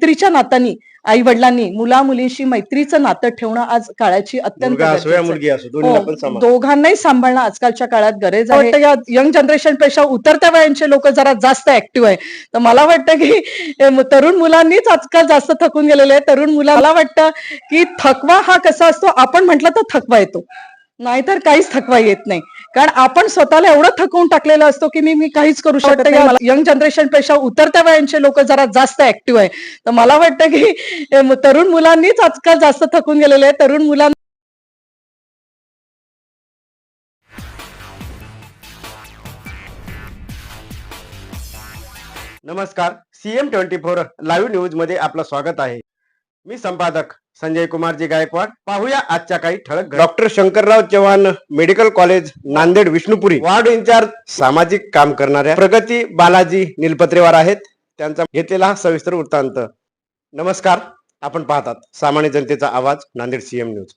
मैत्रीच्या नात्यानी आई वडिलांनी मुला मुलींशी मैत्रीचं नातं ठेवणं आज काळाची अत्यंत मुलगी असो दोन्हीला पण समान. दोघांनाही सांभाळणं आजकालच्या काळात गरज आहे. या यंग जनरेशन पेक्षा उतरत्या वयांचे लोक जरा जास्त ऍक्टिव्ह आहे. तर मला वाटतं की तरुण मुलांनीच आजकाल जास्त थकून गेलेले आहे. तरुण मुलाला वाटतं की थकवा हा कसा असतो, आपण म्हटलं तर थकवा येतो, नाहीतर काहीच थकवा येत नाही. कारण आपण स्वतःला एवढं थकवून टाकलेलं असतो की मी काहीच करू शकत नाही. यंग जनरेशन पेक्षा उतरत्या वयांचे लोक जरा जास्त ऍक्टिव्ह आहे. तर मला वाटतं की तरुण मुलांनीच आजकाल जास्त थकून गेलेले आहे. तरुण मुलांना नमस्कार, CM24 लाईव्ह न्यूज मध्ये आपलं स्वागत आहे. मी संपादक संजय कुमारजी गायकवाड. पाहूया आजच्या काही ठळक. Doctor Shankarrao Chavan medical college Nanded Vishnupuri ward in charge सामाजिक काम करणाऱ्या प्रगती बालाजी निलपत्रेवार आहेत. त्यांचा घेतलेला हा सविस्तर वृत्तांत. नमस्कार, आपण पाहतात सामान्य जनतेचा आवाज नांदेड CM न्यूज.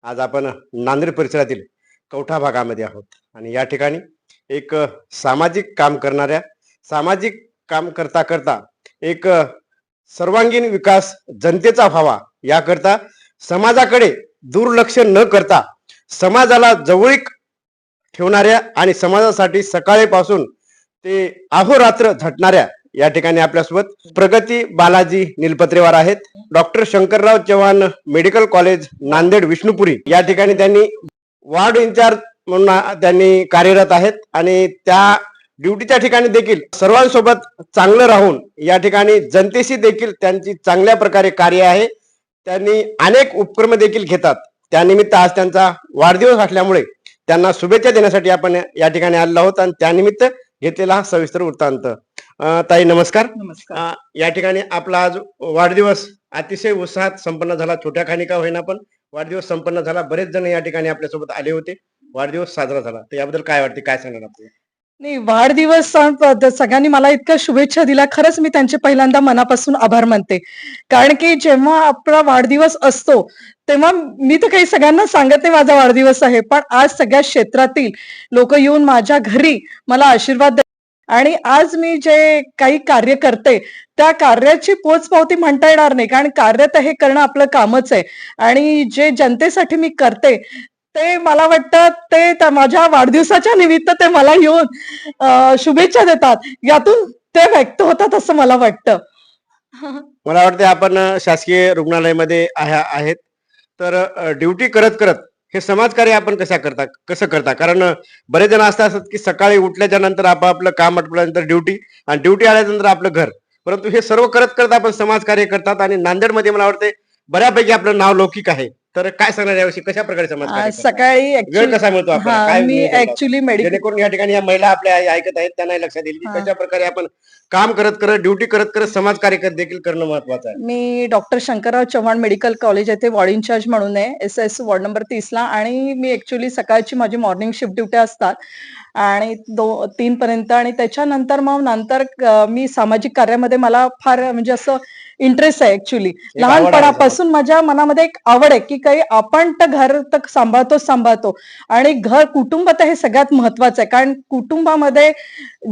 आज आपण नांदेड परिसरातील कवठा भागामध्ये आहोत आणि या ठिकाणी एक सामाजिक काम करणाऱ्या सामाजिक काम करता करता एक सर्वांगीण विकास जनतेचा व्हावा याकरता समाजाकडे दुर्लक्ष न करता समाजाला जवळीक ठेवणाऱ्या आणि समाजासाठी सकाळीपासून ते अहोरात्र झटणाऱ्या या ठिकाणी आपल्यासोबत प्रगती बालाजी निलपत्रेवार आहेत. Doctor Shankarrao Chavan medical college Nanded Vishnupuri या ठिकाणी त्यांनी वार्ड इंचार्ज म्हणून त्यांनी कार्यरत आहेत आणि त्या ड्युटीच्या ठिकाणी देखील सर्वांसोबत चांगलं राहून या ठिकाणी जनतेशी देखील त्यांची चांगल्या प्रकारे कार्य आहे. त्यांनी अनेक उपक्रम देखील घेतात. त्यानिमित्त आज त्यांचा वाढदिवस असल्यामुळे त्यांना शुभेच्छा देण्यासाठी आपण या ठिकाणी आलेलो आहोत आणि त्यानिमित्त घेतलेला हा सविस्तर वृत्तांत. ताई नमस्कार. नमस्कार. या ठिकाणी आपला आज वाढदिवस अतिशय उत्साहात संपन्न झाला. छोट्या खाणी का होईना पण वाढदिवस संपन्न झाला. बरेच जण या ठिकाणी आपल्यासोबत आले होते. वाढदिवस साजरा झाला. तर याबद्दल काय वाटते, काय सांगणार आपण? नाही, वाढदिवस सगळ्यांनी मला इतक्या शुभेच्छा दिल्या, खरंच मी त्यांचे पहिल्यांदा मनापासून आभार मानते. कारण की जेव्हा आपला वाढदिवस असतो तेव्हा मी तर काही सगळ्यांना सांगत नाही माझा वाढदिवस आहे, पण आज सगळ्या क्षेत्रातील लोक येऊन माझ्या घरी मला आशीर्वाद देतात. आणि आज मी जे काही कार्य करते त्या कार्याची पोचपावती म्हणता येणार नाही, कारण कार्य तर हे करणं आपलं कामच आहे. आणि जे जनतेसाठी मी करते ते मला वाटतं ते माझ्या वाढदिवसाच्या निमित्त ते मला येऊन शुभेच्छा देतात, यातून ते व्यक्त होतात असं मला वाटतं. मला वाटते आपण शासकीय रुग्णालयामध्ये आहेत. तर ड्युटी करत करत हे समाजकार्य आपण कसं करता? कारण बरेच जण असतात की सकाळी उठल्याच्या नंतर आपलं काम आटपल्यानंतर ड्युटी आणि ड्युटी आल्यानंतर आपलं घर, परंतु हे सर्व करत करत आपण समाजकार्य करतात आणि नांदेडमध्ये मला वाटते बऱ्यापैकी आपलं नाव लौकिक आहे. तर काय सांगणार याविषयी, कशा प्रकारे समाजकार्य सकाळी वेळ कसा मिळतो आपल्याला? काय मी नियोजन लावतो? ऍक्च्युली मेडिकल जेणेकरून या ठिकाणी या महिला आपल्या ऐकत आहेत त्यांना लक्षात येईल की कशा प्रकारे आपण काम करत करत ड्युटी करत करत समाजकार्य देखील करणं महत्वाचं आहे. मी doctor Shankarrao Chavan medical college येथे वॉर्ड इंचार्ज म्हणून आहे, SS वॉर्ड नंबर 30ला. आणि मी ऍक्च्युली सकाळची माझी मॉर्निंग शिफ्ट ड्युट्या असतात आणि 3 पर्यंत, आणि त्याच्यानंतर मी सामाजिक कार्यामध्ये मला फार म्हणजे असं इंटरेस्ट आहे. ऍक्च्युली लहानपणापासून माझ्या मनामध्ये एक आवड आहे की काही आपण तर घर तर सांभाळतो आणि कुटुंब तर हे सगळ्यात महत्वाचं आहे. कारण कुटुंबामध्ये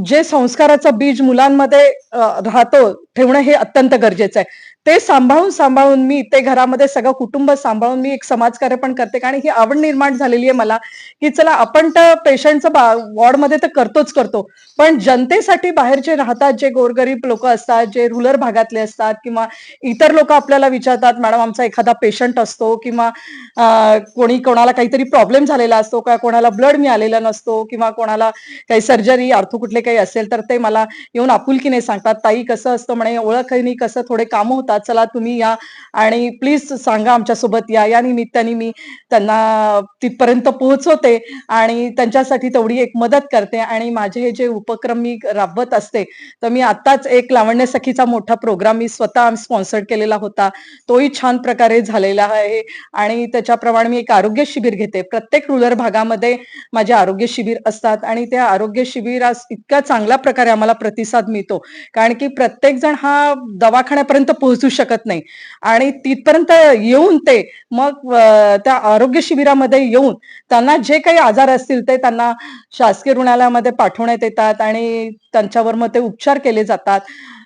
जे संस्काराचं बीज मुलांमध्ये राहतो ठेवणं हे अत्यंत गरजेचं आहे. ते सांभाळून मी ते घरामध्ये सगळं कुटुंब सांभाळून मी एक समाजकार्य पण करते. कारण ही आवड निर्माण झालेली आहे मला की चला आपण तर पेशंटचं वॉर्डमध्ये तर करतो, पण जनतेसाठी बाहेर जे राहतात, जे गोरगरीब लोक असतात, जे रुरल भागातले असतात किंवा इतर लोक आपल्याला विचारतात, मॅडम आमचा एखादा पेशंट असतो किंवा कोणाला काहीतरी प्रॉब्लेम झालेला असतो का, कोणाला ब्लड मिळालेला नसतो किंवा कोणाला काही सर्जरी अर्थो कुठले काही असेल तर ते मला येऊन आपुलकीने सांगतात, ताई कसं असतं म्हणे, ओळखीने कसं थोडे कामं होतात, चला तुम्ही या आणि प्लीज सांगा आमच्यासोबत या निमित्ताने मी त्यांना तिथपर्यंत पोहोचवते आणि त्यांच्यासाठी तेवढी एक मदत करते. आणि माझे हे जे उपक्रम मी राबवत असते, तर मी आताच एक लावण्य सखीचा मोठा प्रोग्राम मी स्वतः स्पॉन्सर्ड केलेला होता, तोही छान प्रकारे झालेला आहे. आणि त्याच्याप्रमाणे मी एक आरोग्य शिबिर घेते. प्रत्येक रुरल भागामध्ये माझे आरोग्य शिबिर असतात आणि त्या आरोग्य शिबिरास इतक्या चांगल्या प्रकारे आम्हाला प्रतिसाद मिळतो, कारण की प्रत्येक जण हा दवाखान्यापर्यंत पोहोचू शकत नाही आणि तिथपर्यंत येऊन ते मग त्या आरोग्य शिबिरामध्ये येऊन त्यांना जे काही आजार असतील ते त्यांना शासकीय रुग्णालयामध्ये पाठवण्यात येतात आणि त्यांच्यावर मग ते उपचार केले जातात.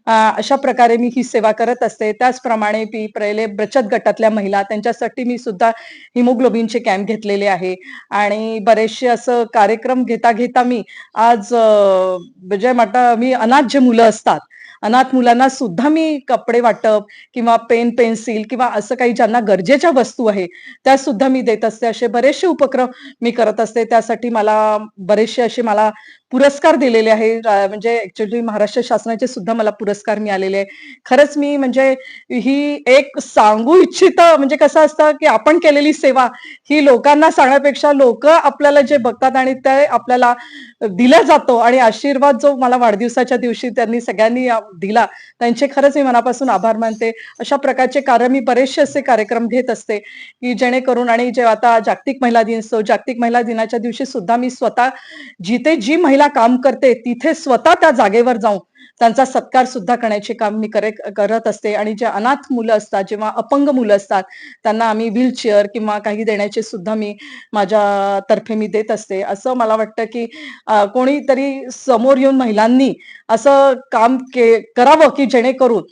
अशा प्रकारे मी ही सेवा करत असते. त्याचप्रमाणे मी पहिले बचत गटातल्या महिला त्यांच्यासाठी मी सुद्धा हिमोग्लोबिनचे कॅम्प घेतलेले आहे आणि बरेचसे असं कार्यक्रम घेता घेता मी आज म्हणजे म्हणता मी अनाथ जे मुलं असतात, अनाथ मुलांना सुद्धा मी कपडे वाटप किंवा पेन, पेन्सिल किंवा असं काही ज्यांना गरजेच्या वस्तू आहे, त्या सुद्धा मी देत असते. असे बरेचसे उपक्रम मी करत असते. त्यासाठी मला बरेचसे असे मला पुरस्कार दिलेले आहे. म्हणजे ॲक्चुअली महाराष्ट्र शासनाचे सुद्धा मला पुरस्कार मिळालेले आहे. खरंच मी म्हणजे ही एक सांगू इच्छितं म्हणजे कसं असतं, की आपण केलेली सेवा ही लोकांना सांगण्यापेक्षा लोकं आपल्याला जे बघतात आणि ते आपल्याला दिला जातो आणि आशीर्वाद जो मला वाढदिवसाच्या दिवशी त्यांनी सगळ्यांनी दिला, त्यांचे खरंच मी मनापासून आभार मानते. अशा प्रकारचे कार्य मी बरेचसे असे कार्यक्रम घेत असते, की जेणेकरून आणि जे आता जागतिक महिला दिन असतो, जागतिक महिला दिनाच्या दिवशी सुद्धा मी स्वतः जिथे जी महिला काम करते, तिथे स्वतः त्या जागेवर जाऊन त्यांचा सत्कार सुद्धा करण्याचे काम मी करत असते आणि जे अनाथ मुलं असतात, जेव्हा अपंग मुलं असतात, त्यांना आम्ही व्हीलचेअर किंवा काही देण्याचे सुद्धा मी माझ्यातर्फे मी देत असते. असं मला वाटतं, की कोणीतरी समोर येऊन महिलांनी असं काम करावं, की जेणेकरून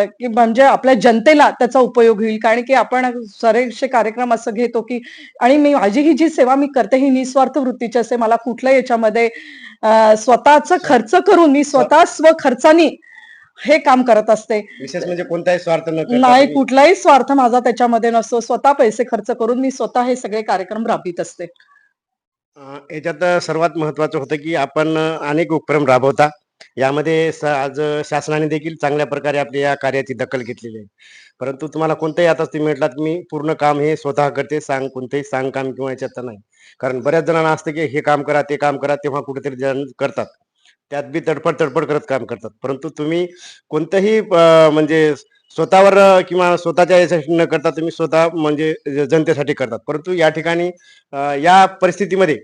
की म्हणजे आपल्या जनतेला त्याचा उपयोग होईल. कारण की आपण बरेचसे कार्यक्रम असं घेतो, की आणि माझी ही जी सेवा मी करते ही निस्वार्थ वृत्तीची असते. मला कुठल्याही याच्यामध्ये स्वतःचा खर्च करून मी स्वतः स्वखर्चानी हे काम करत असते. विशेष म्हणजे कोणताही स्वार्थ न करता नाही तुम्ही कुठलाही स्वार्थ माझा त्याच्यामध्ये नसतो. स्वतः पैसे खर्च करून मी स्वतः हे सगळे कार्यक्रम राबवीत असते. याच्यात सर्वात महत्वाचं होतं की आपण अनेक उपक्रम राबवता. यामध्ये आज शासनाने देखील चांगल्या प्रकारे आपल्या या कार्याची दखल घेतलेली आहे. परंतु तुम्हाला कोणतंही आता तुम्ही म्हटलात मी पूर्ण काम हे स्वतः करते, कोणतेही काम किंवा याच्यात नाही. कारण बऱ्याच जणांना असतं की हे काम करा, ते काम करा, तेव्हा कुठेतरी जण करतात. त्यात बी तडफड करत काम करतात. परंतु तुम्ही कोणतंही म्हणजे स्वतःवर किंवा स्वतःच्या याच्यासाठी न करता तुम्ही स्वतः म्हणजे जनतेसाठी करतात. परंतु या ठिकाणी या परिस्थितीमध्ये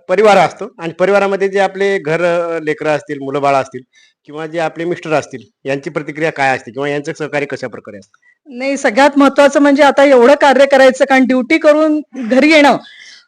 परिवार असतो आणि परिवारामध्ये जे आपले लेकरं असतील, मुलं बाळ असतील किंवा जे आपले मिस्टर असतील, यांची प्रतिक्रिया काय असते किंवा यांचं सहकार्य कशा प्रकारे असतं? नाही, सगळ्यात महत्वाचं म्हणजे आता एवढं कार्य करायचं कारण ड्युटी करून घरी येणं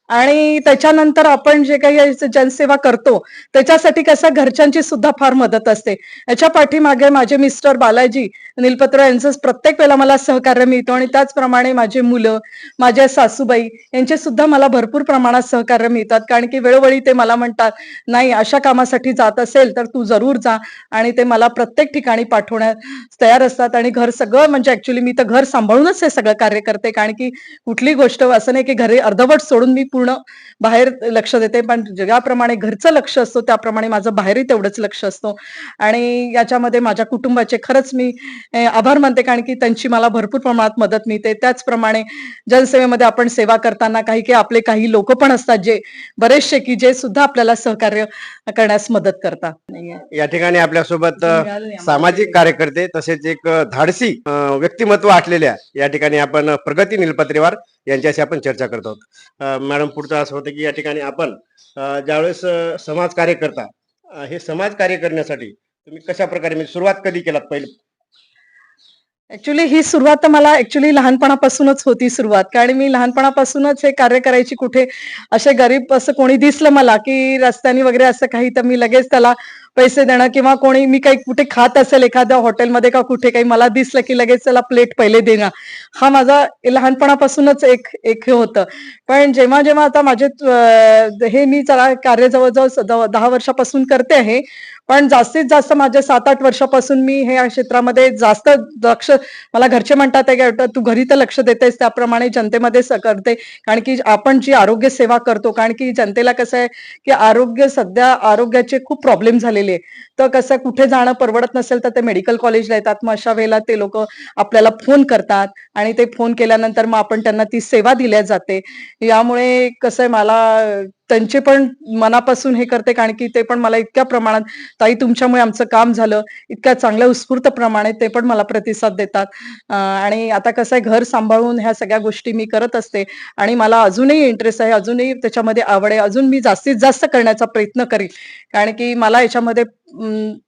आणि त्याच्यानंतर आपण जे काही जनसेवा करतो त्याच्यासाठी कसं घरच्यांची सुद्धा फार मदत असते. याच्या पाठीमागे माझे मिस्टर बालाजी निलपत्र यांचं प्रत्येक वेळेला मला सहकार्य मिळतो आणि त्याचप्रमाणे माझे मुलं, माझ्या सासूबाई यांचे सुद्धा मला भरपूर प्रमाणात सहकार्य मिळतात. कारण की वेळोवेळी ते मला म्हणतात, "नाही, अशा कामासाठी जात असेल तर तू जरूर जा" आणि ते मला प्रत्येक ठिकाणी पाठवण्यास तयार असतात आणि घर सगळं म्हणजे ॲक्चुअली मी तर घर सांभाळूनच हे सगळं कार्य करते. कारण की कुठली गोष्ट असं नाही की घरी अर्धवट सोडून मी पूर्ण बाहेर लक्ष देते. पण ज्याप्रमाणे घरचं लक्ष असतो त्याप्रमाणे माझं बाहेरही तेवढंच लक्ष असतो आणि याच्यामध्ये माझ्या कुटुंबाचे खरंच मी आभार मानते. कारण की त्यांची मला भरपूर प्रमाणात मदत मिळते. त्याचप्रमाणे जनसेवेमध्ये आपण सेवा करताना काही आपले काही लोक पण असतात जे बरेचसे की जे सुद्धा आपल्याला सहकार्य करण्यास मदत करतात. या ठिकाणी आपल्यासोबत सामाजिक कार्यकर्ते तसेच एक धाडसी व्यक्तिमत्व असलेल्या या ठिकाणी आपण प्रगती निलपत्रेवार यांच्याशी आपण चर्चा करत आहोत. मॅडम, पुढचं असं होतं की या ठिकाणी आपण ज्यावेळेस समाज कार्य करता, हे समाज कार्य करण्यासाठी तुम्ही कशा प्रकारे म्हणजे सुरुवात कधी केलात पहिले? ऍक्च्युली ही सुरुवात तर मला ऍक्च्युली लहानपणापासूनच होती सुरुवात. कारण मी लहानपणापासूनच हे कार्य करायची. कुठे असे गरीब असं कोणी दिसलं मला, की रस्त्यानी वगैरे असं काही, तर मी लगेच त्याला पैसे देणं किंवा कोणी मी काही कुठे खात असेल एखाद्या हॉटेलमध्ये का कुठे काही मला दिसलं, की लगेच त्याला प्लेट पहिले देणं. हा माझा लहानपणापासूनच एक एक हे होतं. पण जेव्हा आता माझे हे मी जरा कार्य जवळ-जवळ 10 वर्षापासून करते आहे. पण जास्तीत जास्त माझ्या 7-8 वर्षापासून मी हे या क्षेत्रामध्ये जास्त लक्ष मला घरचे म्हणतात आहे, की "तू घरी तर लक्ष देतेस, त्याप्रमाणे जनतेमध्ये करते." कारण की आपण जी आरोग्य सेवा करतो, कारण की जनतेला कसं आहे, की सध्या आरोग्याचे खूप प्रॉब्लेम झालेले आहे. तर कसं कुठे जाणं परवडत नसेल, तर ते मेडिकल कॉलेजला येतात. मग अशा वेळेला ते लोकं आपल्याला फोन करतात आणि ते फोन केल्यानंतर मग आपण त्यांना ती सेवा दिल्या जाते. यामुळे कसं आहे मला त्यांचे पण मनापासून हे करते. कारण की ते पण मला इतक्या प्रमाणात, "ताई तुमच्यामुळे आमचं काम झालं." इतक्या चांगल्या उत्स्फूर्त प्रमाणे ते पण मला प्रतिसाद देतात. आणि आता कसं आहे घर सांभाळून ह्या सगळ्या गोष्टी मी करत असते आणि मला अजूनही इंटरेस्ट आहे, अजूनही त्याच्यामध्ये आवड आहे. अजून मी जास्तीत जास्त करण्याचा प्रयत्न करीन. कारण की मला याच्यामध्ये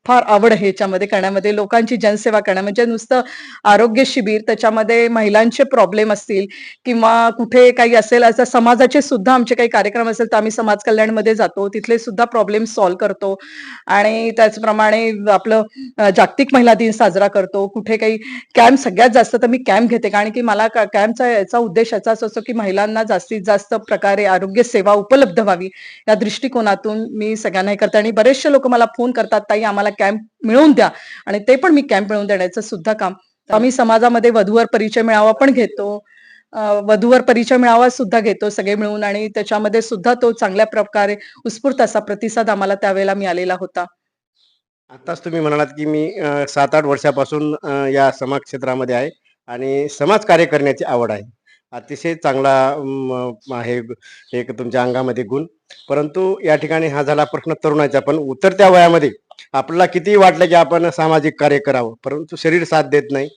फार आवड आहे याच्यामध्ये करण्यामध्ये. लोकांची जनसेवा करणं म्हणजे नुसतं आरोग्य शिबिर, त्याच्यामध्ये महिलांचे प्रॉब्लेम असतील किंवा कुठे काही असेल असं समाजाचे सुद्धा आमचे काही कार्यक्रम असेल तर आम्ही समाज कल्याणमध्ये जातो. तिथले सुद्धा प्रॉब्लेम सॉल्व्ह करतो आणि त्याचप्रमाणे आपलं जागतिक महिला दिन साजरा करतो. कुठे काही कॅम्प सगळ्यात जास्त तर मी कॅम्प घेते कारण की मला कॅम्पचा याचा उद्देश याचाच असतो की महिलांना जास्तीत जास्त प्रकारे आरोग्य सेवा उपलब्ध व्हावी या दृष्टिकोनातून मी सगळ्यांना हे करते आणि बरेचसे लोक मला फोन करतात, ताई आम्हाला कॅम्प मिळवून द्या आणि ते पण मी कॅम्प मिळवून देण्याचं सुद्धा काम आम्ही समाजामध्ये वधूवर परिचय मेळावा पण घेतो. वधूवर परिचय मेळावा सुद्धा घेतो सगळे मिळून आणि त्याच्यामध्ये सुद्धा तो चांगल्या प्रकारे उत्स्फूर्त असा प्रतिसाद आम्हाला त्यावेळेला मिळालेला होता. आताच तुम्ही म्हणालात की मी 7-8 वर्षापासून या समाज क्षेत्रामध्ये आहे आणि समाज कार्य करण्याची आवड आहे. अतिशय चांगला आहे एक तुमच्या अंगामध्ये गुण. परंतु या ठिकाणी हा झाला प्रश्न तरुणाचा. पण उतरत्या वयामध्ये आपल्याला कितीही वाटलं की आपण सामाजिक कार्य करावं, परंतु शरीर साथ देत नाही.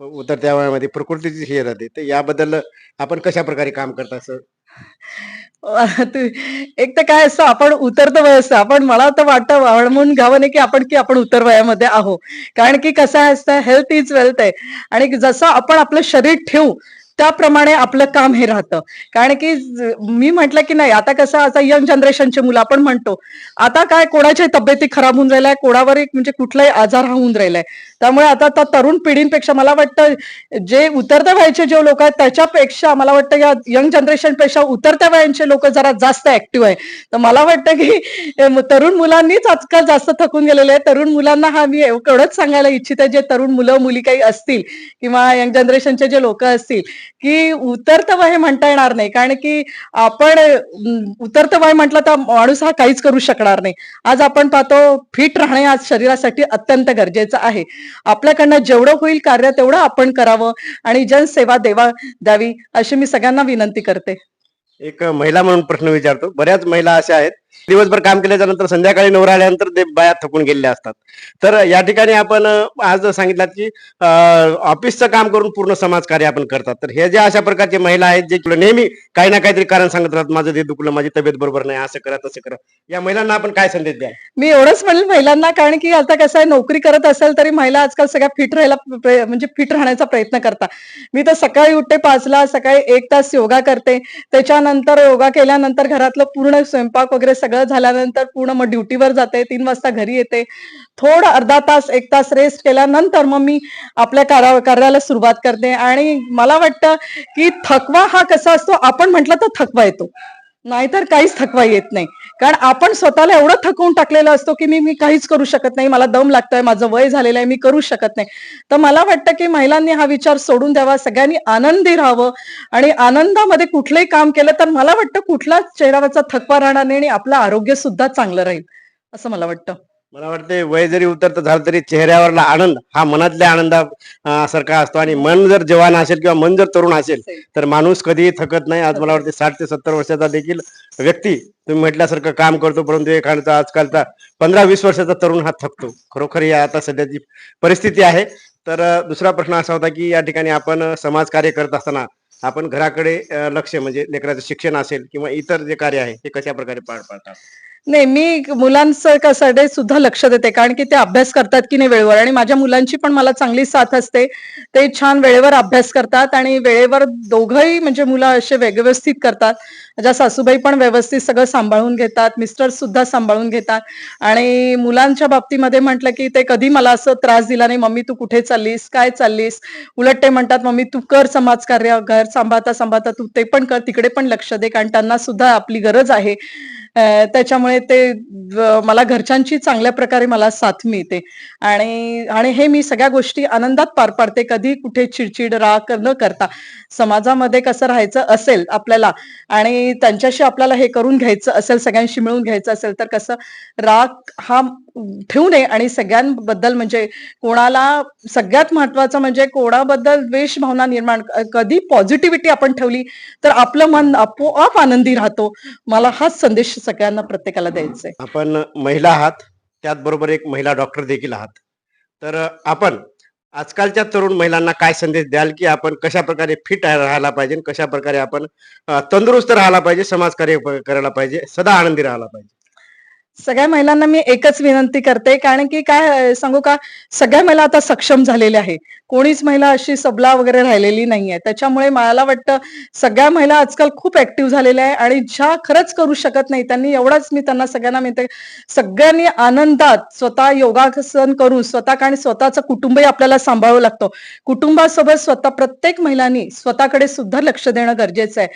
उतरत्या वयामध्ये प्रकृतीची हे राहते. तर याबद्दल आपण कशाप्रकारे काम करता सर? एक तर काय असतं आपण उतरतं वय असतं. आपण मला तर वाटतं म्हणून घ्यावं नाही की आपण उतर वयामध्ये आहो. कारण की कसं असतं हेल्थ इज वेल्थ आहे आणि जसं आपण आपलं शरीर ठेवू त्याप्रमाणे आपलं काम हे राहतं. कारण की मी म्हटलं की नाही आता कसं आता यंग जनरेशनचे मुलं आपण म्हणतो. आता काय कोणाच्या तब्येती खराब होऊन राहिल्या, कोणावर एक म्हणजे कुठलाही आजार हा होऊन राहिलाय. त्यामुळे आता तरुण पिढींपेक्षा मला वाटतं जे उतरत्या वयाचे जे लोक आहेत त्याच्यापेक्षा मला वाटतं या यंग जनरेशन पेक्षा उतरत्या वयांचे लोक जरा जास्त ऍक्टिव्ह आहे. तर मला वाटतं की तरुण मुलांनीच आजकाल जास्त थकून गेलेले आहे. तरुण मुलांना हा मी एवढंच सांगायला इच्छिते जे तरुण मुलं मुली काही असतील किंवा यंग जनरेशनचे जे लोक असतील की उतरतं वय हे म्हणता येणार नाही कारण की आपण उतरतं वय म्हटलं तर माणूस हा काहीच करू शकणार नाही. आज आपण पाहतो फिट राहणे आज शरीरासाठी अत्यंत गरजेचं आहे. आपल्याकडनं जेवढं होईल कार्य तेवढं आपण करावं आणि जनसेवा द्यावी अशी मी सगळ्यांना विनंती करते. एक महिला म्हणून प्रश्न विचारतो. बऱ्याच महिला अशा आहेत, दिवसभर काम केल्याच्या नंतर संध्याकाळी नवरा आल्यानंतर ते बाया थकून गेलेल्या असतात. तर या ठिकाणी आपण आज सांगितलं की ऑफिसचं काम करून पूर्ण समाजकार्य आपण करतात. तर हे ज्या अशा प्रकारचे महिला आहेत जे नेहमी काही ना काहीतरी कारण सांगत राहतात, माझं ते दुखलं, माझी तब्येत बरोबर नाही, असं करा तसं करा. या महिलांना आपण काय संदेश द्याल? मी एवढंच म्हणेल महिलांना कारण की आता कसं आहे नोकरी करत असेल तरी महिला आजकाल सगळ्या फिट राहायला म्हणजे फिट राहण्याचा प्रयत्न करतात. मी तर सकाळी उठते 5ला, सकाळी 1 तास योगा करते. त्याच्यानंतर योगा केल्यानंतर घरातलं पूर्ण स्वयंपाक वगैरे सगळं झाल्यानंतर पूर्ण मग ड्युटीवर जाते. 3 वाजता घरी येते. थोडं अर्धा तास 1 तास रेस्ट केल्यानंतर मग मी आपल्या कार्याला सुरुवात करते आणि मला वाटतं की थकवा हा कसा असतो आपण म्हटलं तर थकवा येतो. नाहीतर काहीच थकवा येत नाही. कारण आपण स्वतःला एवढं थकवून टाकलेलं असतो की मी काहीच करू शकत नाही, मला दम लागतोय, माझं वय झालेलं आहे, मी करू शकत नाही. तर मला वाटतं की महिलांनी हा विचार सोडून द्यावा, सगळ्यांनी आनंदी राहावं आणि आनंदामध्ये कुठलंही काम केलं तर मला वाटतं कुठलाच चेहऱ्यावरचा थकवा राहणार नाही आणि आपलं आरोग्य सुद्धा चांगलं राहील असं मला वाटतं. मला वाटते वय जरी उतरत झालं तरी चेहऱ्यावरला आनंद हा मनातल्या आनंदा सारखा असतो आणि मन जर जवान असेल किंवा मन जर तरुण असेल तर माणूस कधीही थकत नाही. आज मला वाटते 60 ते 70 वर्षाचा देखील व्यक्ती तुम्ही म्हटल्यासारखं काम करतो, परंतु एखादा आजकालचा 15-20 वर्षाचा तरुण हा थकतो. खरोखर ही आता सध्याची परिस्थिती आहे. तर दुसरा प्रश्न असा होता की या ठिकाणी आपण समाजकार्य करत असताना आपण घराकडे लक्ष म्हणजे लेकराचं शिक्षण असेल किंवा इतर जे कार्य आहे ते कशा प्रकारे पार पाडतात? नाही, मी मुलांसाठी सुद्धा लक्ष देते कारण की ते अभ्यास करतात की नाही वेळेवर आणि माझ्या मुलांची पण मला चांगली साथ असते. ते छान वेळेवर अभ्यास करतात आणि वेळेवर दोघंही म्हणजे मुलं असे व्यवस्थित करतात. माझ्या सासूबाई पण व्यवस्थित सगळं सांभाळून घेतात, मिस्टर सुद्धा सांभाळून घेतात आणि मुलांच्या बाबतीमध्ये म्हटलं की ते कधी मला असं त्रास दिला नाही, "मम्मी तू कुठे चाललीस? काय चाललीस?" उलट ते म्हणतात, "मम्मी तू कर समाजकार्य, घर सांभाळता तू ते पण कर, तिकडे पण लक्ष दे कारण त्यांना सुद्धा आपली गरज आहे." त्याच्यामुळे ते मला घरच्यांची चांगल्या प्रकारे मला साथ मिळते आणि आणि हे मी सगळ्या गोष्टी आनंदात पार पाडते. कधी कुठे चिडचिड, राग न करता समाजामध्ये कसं राहायचं असेल आपल्याला आणि त्यांच्याशी आपल्याला हे करून घ्यायचं असेल, सगळ्यांशी मिळून घ्यायचं असेल, तर कसं राग हा ठेवू नये आणि सगळ्यांबद्दल म्हणजे कोणाला सगळ्यात महत्वाचं म्हणजे कोणाबद्दल द्वेष भावना निर्माण कधी पॉझिटिव्हिटी आपण ठेवली तर आपलं मन आपोआप आनंदी राहतो. मला हाच संदेश सगळ्यांना प्रत्येकाला द्यायचा आहे. आपण महिला आहात, त्याचबरोबर एक महिला डॉक्टर देखील आहात. तर आपण आजकालच्या तरुण महिलांना काय संदेश द्याल, की आपण कशाप्रकारे फिट राहायला पाहिजे, कशाप्रकारे आपण तंदुरुस्त राहायला पाहिजे, समाजकार्य करायला पाहिजे, सदा आनंदी राहायला पाहिजे? सगळ्या महिलांना मी एकच विनंती करते, कारण की काय सांगू का, सगळ्या महिला आता सक्षम झालेल्या आहे. कोणीच महिला अशी सबला वगैरे राहिलेली नाहीये. त्याच्यामुळे मला वाटतं सगळ्या महिला आजकाल खूप ऍक्टिव्ह झालेल्या आहे आणि ज्या खरंच करू शकत नाही त्यांनी एवढंच मी त्यांना सगळ्यांना म्हणते, सगळ्यांनी आनंदात स्वतः योगासन करून स्वतः आणि स्वतःचं कुटुंबही आपल्याला सांभाळावं लागतं. कुटुंबासोबत स्वतः प्रत्येक महिलांनी स्वतःकडे सुद्धा लक्ष देणं गरजेचं आहे.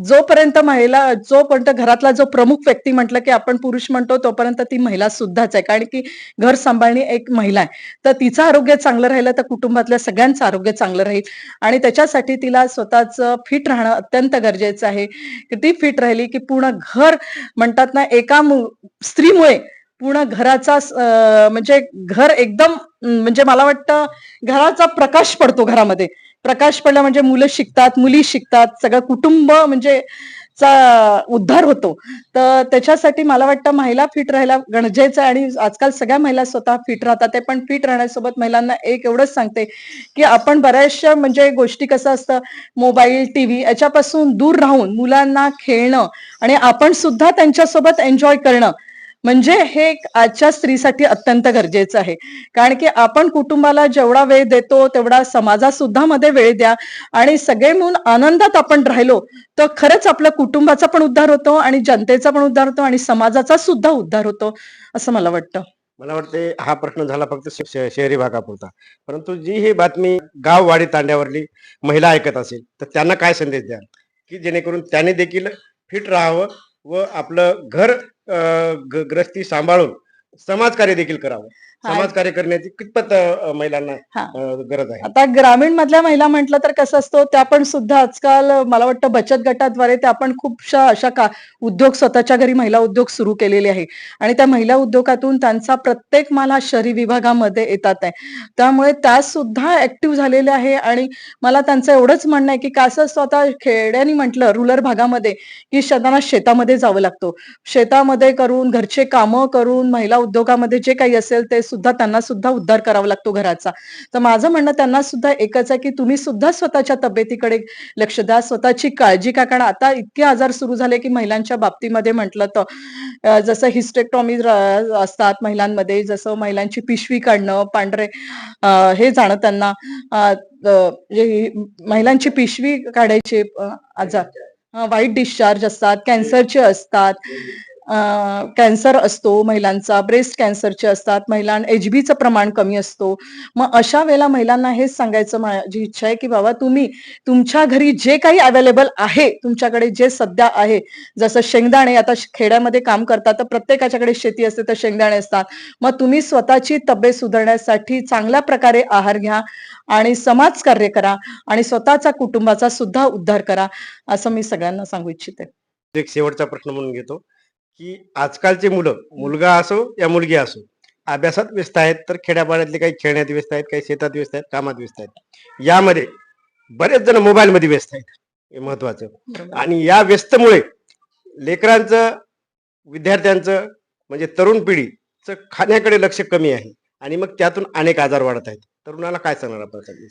जोपर्यंत घरातला जो प्रमुख व्यक्ती म्हटलं की आपण पुरुष म्हणतो तोपर्यंत ती महिला सुद्धाच आहे, कारण की घर सांभाळणी एक महिला आहे. तर तिचं आरोग्य चांगलं राहिलं तर कुटुंबातल्या सगळ्यांचं आरोग्य चांगलं राहील आणि त्याच्यासाठी तिला स्वतःच फिट राहणं अत्यंत गरजेचं आहे. ती फिट राहिली की पूर्ण घर म्हणतात ना, स्त्रीमुळे पूर्ण घराचा म्हणजे घर एकदम म्हणजे मला वाटतं घराचा प्रकाश पडतो. घरामध्ये प्रकाश पडला म्हणजे मुलं शिकतात, मुली शिकतात, सगळं कुटुंब म्हणजे उद्धार होतो. तर त्याच्यासाठी मला वाटतं महिला फिट राहायला गरजेचं आहे आणि आजकाल सगळ्या महिला स्वतः फिट राहतात. ते पण फिट राहण्यासोबत महिलांना एक एवढंच सांगते की आपण बऱ्याचशा म्हणजे गोष्टी कसं असतं, मोबाईल, टीव्ही याच्यापासून दूर राहून मुलांना खेळणं आणि आपण सुद्धा त्यांच्यासोबत एन्जॉय करणं म्हणजे हे एक आजच्या स्त्रीसाठी अत्यंत गरजेचं आहे. कारण की आपण कुटुंबाला जेवढा वेळ देतो तेवढा समाजात सुद्धा मध्ये वेळ द्या आणि सगळे मिळून आनंदात आपण राहिलो तर खरंच आपल्या कुटुंबाचा पण उद्धार होतो आणि जनतेचा पण उद्धार होतो आणि समाजाचा सुद्धा उद्धार होतो, असं मला वाटतं. मला वाटते हा प्रश्न झाला फक्त शहरी भागापुरता, परंतु जी ही बातमी गाव वाडी तांड्यावरली महिला ऐकत असेल तर त्यांना काय संदेश द्याल, की जेणेकरून त्याने देखील फिट राहावं व आपलं घर ग्रस्ती सांभाळून समाजकार्य देखील करावं. हा समाजकार्य करण्याची कितपत महिलांना हा गरज आहे? आता ग्रामीण मधल्या महिला म्हटलं तर कसं असतं, त्या पण सुद्धा आजकाल मला वाटतं बचत गटाद्वारे त्या पण खूपशा अशा का उद्योग स्वतःच्या घरी महिला उद्योग सुरू केलेले आहे आणि त्या महिला उद्योगातून त्यांचा प्रत्येक माल हा शहरी विभागामध्ये येतात आहे. त्यामुळे त्या सुद्धा ऍक्टिव्ह झालेल्या आहे आणि मला त्यांचं एवढंच म्हणणं आहे की कसं असतं, आता खेड्यानी म्हटलं रुरल भागामध्ये की त्यांना शेतामध्ये जावं लागतं. शेतामध्ये करून घरचे कामं करून महिला उद्योगामध्ये जे काही असेल ते सुद्धा त्यांना सुद्धा उद्धार करावा लागतो घराचा. तर माझं म्हणणं त्यांना सुद्धा एकच आहे की तुम्ही सुद्धा स्वतःच्या तब्येतीकडे लक्ष द्या, स्वतःची काळजी घ्या. कारण आता इतके आजार सुरू झाले की महिलांच्या बाबतीमध्ये म्हटलं तर जसं हिस्टेक्टॉमी असतात महिलांमध्ये, जसं महिलांची पिशवी काढणं, पांढरे हे जाणं त्यांना महिलांची पिशवी काढायचे आजार, व्हाईट डिस्चार्ज असतात, कॅन्सरचे असतात, कॅन्सर असतो महिलांचा, ब्रेस्ट कॅन्सरचे असतात, महिलांना एचबीचं प्रमाण कमी असतो. मग अशा वेळेला महिलांना हेच सांगायचं माझी इच्छा आहे की बाबा तुम्ही तुमच्या घरी जे काही अवेलेबल आहे, तुमच्याकडे जे सध्या आहे, जसं शेंगदाणे, आता खेड्यामध्ये काम करतात तर प्रत्येकाच्याकडे शेती असते तर शेंगदाणे असतात. मग तुम्ही स्वतःची तब्येत सुधारण्यासाठी चांगल्या प्रकारे आहार घ्या आणि समाजकार्य करा आणि स्वतःचा कुटुंबाचा सुद्धा उद्धार करा, असं मी सगळ्यांना सांगू इच्छिते. एक शेवटचा प्रश्न म्हणून घेतो, की आजकालचे मुलं, मुलगा असो या मुलगी असो, अभ्यासात व्यस्त आहेत, तर खेड्यापाड्यातले काही खेळण्यात व्यस्त आहेत, काही शेतात व्यस्त आहेत, कामात व्यस्त आहेत. यामध्ये बरेच जण मोबाईल मध्ये व्यस्त आहेत, हे महत्वाचं. बरोबर. आणि या व्यस्तमुळे लेकरांचं, विद्यार्थ्यांचं म्हणजे तरुण पिढीचं खाण्याकडे लक्ष कमी आहे आणि मग त्यातून अनेक आजार वाढत आहेत. तरुणाला काय सांगणार आपण सगळे?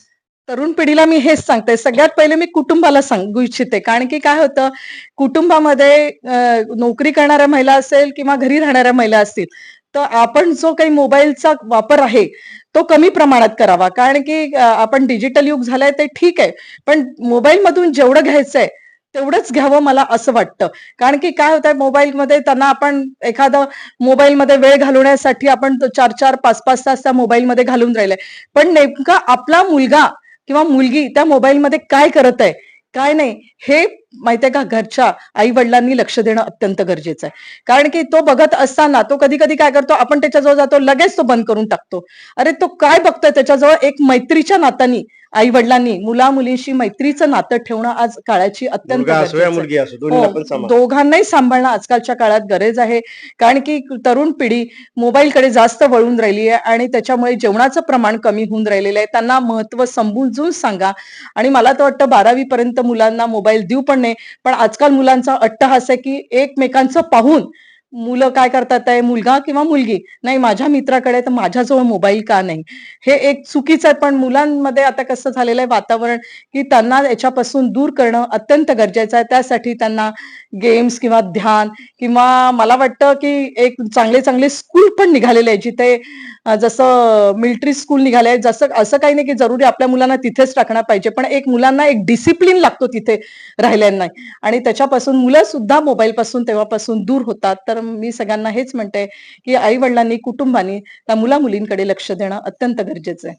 तरुण पिढीला मी हेच सांगते, सगळ्यात पहिले मी कुटुंबाला सांगू इच्छिते, कारण की काय होतं, कुटुंबामध्ये नोकरी करणाऱ्या महिला असेल किंवा घरी राहणाऱ्या महिला असतील, तर आपण जो काही मोबाईलचा वापर आहे तो कमी प्रमाणात करावा. कारण की आपण डिजिटल युग झालंय ते ठीक आहे, पण मोबाईल मधून जेवढं घ्यायचंय तेवढंच घ्यावं मला असं वाटतं. कारण की काय होतंय, मोबाईलमध्ये त्यांना आपण एखादं मोबाईलमध्ये वेळ घालवण्यासाठी आपण 4-4, 5-5 तास त्या मोबाईलमध्ये घालून राहिलंय, पण नेमका आपला मुलगा किंवा मुलगी त्या मोबाईलमध्ये काय करत आहे, काय नाही, हे माहितीये का, घरच्या आई वडिलांनी लक्ष देणं अत्यंत गरजेचं आहे. कारण की तो बघत असताना तो कधी कधी काय करतो, आपण त्याच्याजवळ जातो लगेच तो बंद करून टाकतो. अरे तो काय बघतोय, त्याच्याजवळ एक मैत्रीच्या नात्यानी आई वडिलांनी मुला मुलींशी मैत्रीचं नातं ठेवणं आज काळाची अत्यंत मुलगा असो या गरजेचं आहे. मुलगी असो, दोन्हीला पण हो, समान. दोघांनाही सांभाळणं आजकालच्या काळात गरज आहे. कारण की तरुण पिढी मोबाईलकडे जास्त वळून राहिली आहे आणि त्याच्यामुळे जेवणाचं प्रमाण कमी होऊन राहिलेलं आहे. त्यांना महत्व समजून सांगा आणि मला तर वाटतं 12वी पर्यंत मुलांना मोबाईल देऊ पण नाही. पण आजकाल मुलांचा अट्टहास आहे की एकमेकांचं पाहून मुलं काय करतात आहे, मुलगा किंवा मुलगी, नाही माझ्या मित्राकडे तर माझ्याजवळ मोबाईल का नाही? हे एक चुकीचं आहे. पण मुलांमध्ये आता कसं झालेलं आहे वातावरण, की त्यांना याच्यापासून दूर करणं अत्यंत गरजेचं आहे. त्यासाठी त्यांना गेम्स किंवा ध्यान किंवा मला वाटतं, की एक चांगले-चांगले स्कूल पण निघालेले आहेत, जिथे जसं मिलिटरी स्कूल निघाले आहेत. जसं असं काही नाही, की जरुरी आपल्या मुलांना तिथेच टाकणं पाहिजे. पण एक मुलांना एक डिसिप्लिन लागतो तिथे राहिल्यांना आणि त्याच्यापासून मुलं सुद्धा मोबाईलपासून तेव्हापासून दूर होतात. तर मी सगळ्यांना हेच म्हणते, की आई-वडिलांनी, कुटुंबानी त्या मुला-मुलींकडे लक्ष देणं अत्यंत गरजेचं आहे.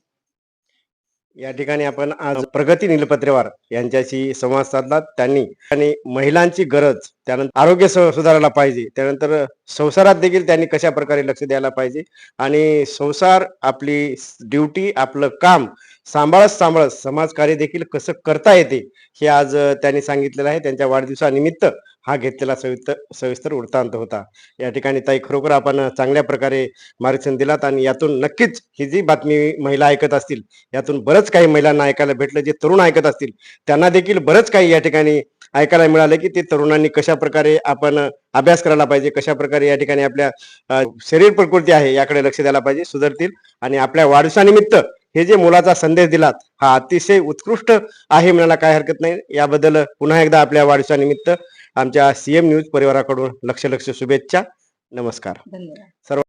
या ठिकाणी आपण आज प्रगती नीलपत्रेवार यांच्याशी संवाद साधला. त्यांनी आणि महिलांची गरज, त्यानंतर आरोग्य सुधारायला पाहिजे, त्यानंतर संसारात देखील त्यांनी कशा प्रकारे लक्ष द्यायला पाहिजे आणि संसार, आपली ड्युटी, आपलं काम सांभाळत सांभाळत समाजकार्य देखील कसं करता येते, हे आज त्यांनी सांगितलेलं आहे. त्यांच्या वाढदिवसानिमित्त हा घेतलेला सविस्तर वृत्तांत होता. या ठिकाणी ताई, खरोखर आपण चांगल्या प्रकारे मार्गदर्शन दिलात आणि यातून नक्कीच ही जी बातमी महिला ऐकत असतील, यातून बरंच काही महिलांना ऐकायला भेटलं. जे तरुण ऐकत असतील त्यांना देखील बरंच काही या ठिकाणी ऐकायला मिळालं, की ते तरुणांनी कशा प्रकारे आपण अभ्यास करायला पाहिजे, कशा प्रकारे या ठिकाणी आपल्या शरीर प्रकृती आहे याकडे लक्ष द्यायला पाहिजे, सुधारतील. आणि आपल्या वाढदिवसानिमित्त हे जे मोलाचा संदेश दिलात, हा अतिशय उत्कृष्ट आहे म्हणायला काय हरकत नाही. याबद्दल पुन्हा एकदा आपल्या वाढदिवसानिमित्त आमच्या सीएम न्यूज परिवाराकडून लक्ष शुभेच्छा. नमस्कार. धन्यवाद. सर्व